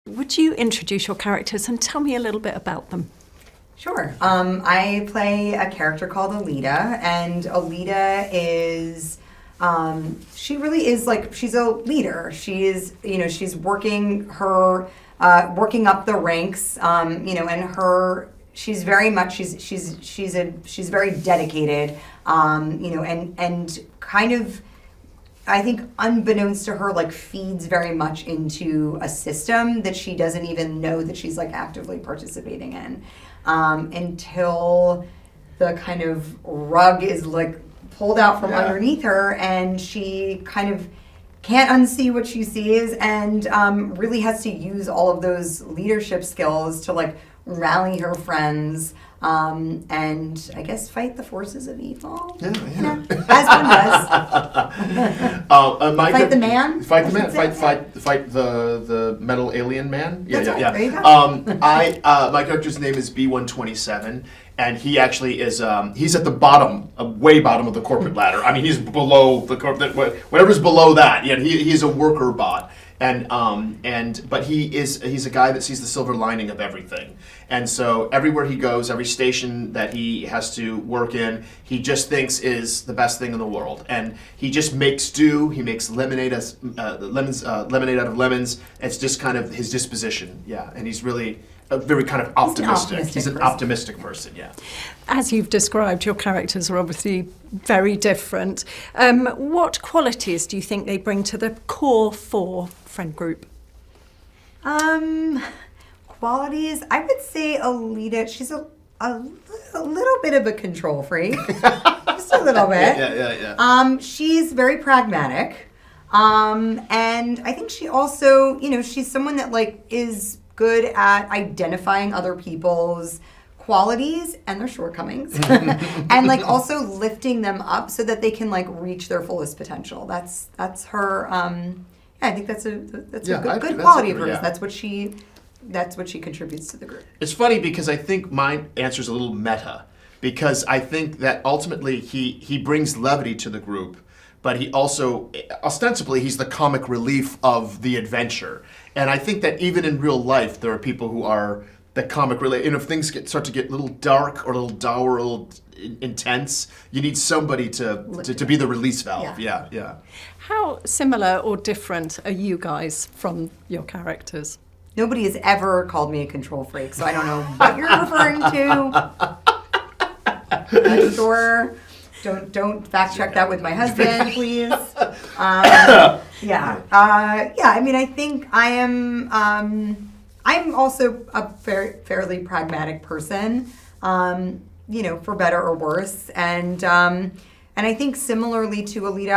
Would you introduce your characters and tell me a little bit about them? Sure. I play a character called Elita, and Elita is, she really is like, she's a leader. She is, she's working working up the ranks, and she's very much, she's very dedicated, and kind of, I think unbeknownst to her, like feeds very much into a system that she doesn't even know that she's like actively participating in, until the kind of rug is like pulled out from underneath her, and she kind of can't unsee what she sees, and really has to use all of those leadership skills to like rally her friends, and I guess fight the forces of evil. Yeah. As one does. Fight the man. Fight the man. Fight the metal alien man. That's right. Yeah. There you go. My character's name is B127, and he actually is. He's at the bottom, way bottom of the corporate ladder. I mean, he's below the corporate. Whatever's below that. Yeah, he's a worker bot. But he's a guy that sees the silver lining of everything. And so everywhere he goes, every station that he has to work in, he just thinks is the best thing in the world. And he just makes do. He makes lemonade lemonade out of lemons. It's just kind of his disposition. Yeah, and he's really a very kind of optimistic. He's an optimistic person. Yeah. As you've described, your characters are obviously very different. What qualities do you think they bring to the core 4 friend group? Qualities, I would say Elita, she's a little bit of a control freak. Just a little bit. Yeah. She's very pragmatic. And I think she also, she's someone that like is good at identifying other people's qualities and their shortcomings and like also lifting them up so that they can like reach their fullest potential. That's her I think that's a good quality of hers. Yeah. That's what she contributes to the group. It's funny because I think my answer is a little meta, because I think that ultimately he brings levity to the group, but he also, ostensibly, he's the comic relief of the adventure. And I think that even in real life, there are people who are the comic relief. And if things start to get a little dark or a little dour or a little intense, you need somebody to be the release valve. Yeah. How similar or different are you guys from your characters? Nobody has ever called me a control freak, so I don't know what you're referring to. I'm sure. Don't fact check that with my husband, please. Yeah. I mean, I think I am. I'm also a fairly pragmatic person. For better or worse, and I think similarly to Elita,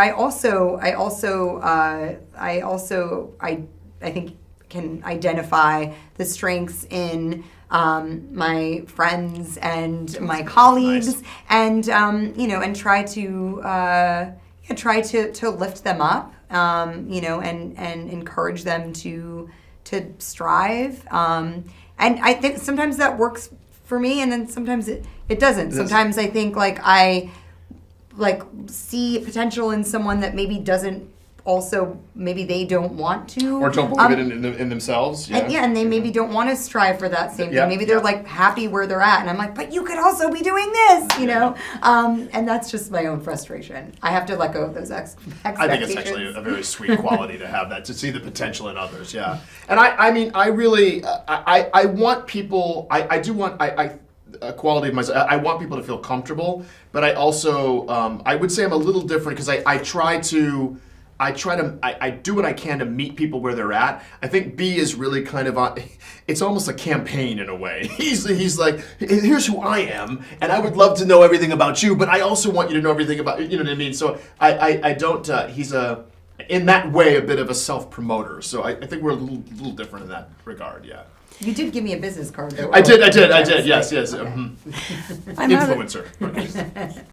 I think can identify the strengths in my friends and my colleagues, nice. And and try to lift them up, and encourage them to strive. And I think sometimes that works for me, and then sometimes it doesn't. Sometimes I think like I see potential in someone that maybe doesn't. Also, maybe they don't want to, or don't believe it in themselves. Yeah, and they maybe don't want to strive for that same thing. Maybe they're like happy where they're at, and I'm like, but you could also be doing this, And that's just my own frustration. I have to let go of those expectations. I think it's actually a very sweet quality to have that, to see the potential in others. Yeah, and I really I want people. I do want a quality of myself. I want people to feel comfortable, but I also I would say I'm a little different because I do what I can to meet people where they're at. I think B is really kind of it's almost a campaign in a way. He's like, here's who I am, and I would love to know everything about you, but I also want you to know everything about, you know what I mean? So I don't, he's in that way, a bit of a self-promoter. So I think we're a little different in that regard, yeah. You did give me a business card, though. I did, yes. Okay. Influencer.